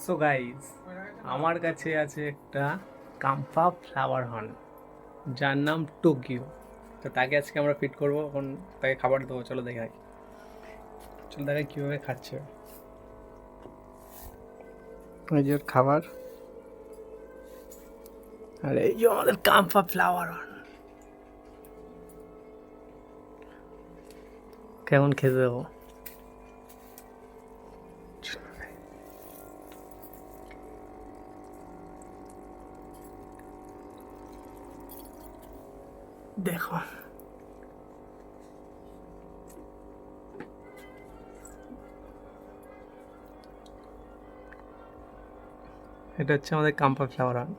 So guys, আমার কাছে আছে একটা কাম্পা ফ্লাওয়ার হর্ন যার নাম টোকিও। তো তাকে আজকে আমরা ফিট করবো, এখন তাকে খাবার দেবো। চলো দেখাই, চলো দেখাই কীভাবে খাচ্ছে। এই যে ওর খাবার, আর এই যে আমাদের কাম্পা ফ্লাওয়ার হর্ন। কেমন খেতে দেবো? দেখো, এটা হচ্ছে আমাদের কাম্পা ফ্লাওয়ার হর্ন।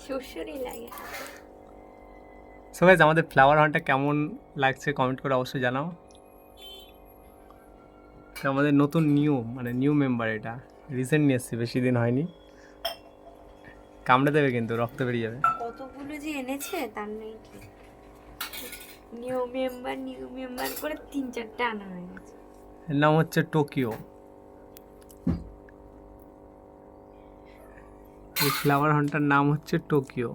সুরসুরি লাগে। সো গাইস, আমাদের ফ্লাওয়ার হর্নটা কেমন লাগছে কমেন্ট করে অবশ্যই জানাও। তো আমাদের নতুন নিউ মেম্বার, এটা রিসেন্ট নিয়ে এসেছি, বেশি দিন হয়নি। কামড়ে দেবে কিন্তু, রক্ত বেরিয়ে যাবে। কতগুলো যে এনেছে তার নেই ঠিক। নিউ মেম্বার করে 3-4টা আনা হয়ে গেছে। এর নাম হচ্ছে টোকিও। এই ফ্লাওয়ার হর্নটার নাম হচ্ছে টোকিও।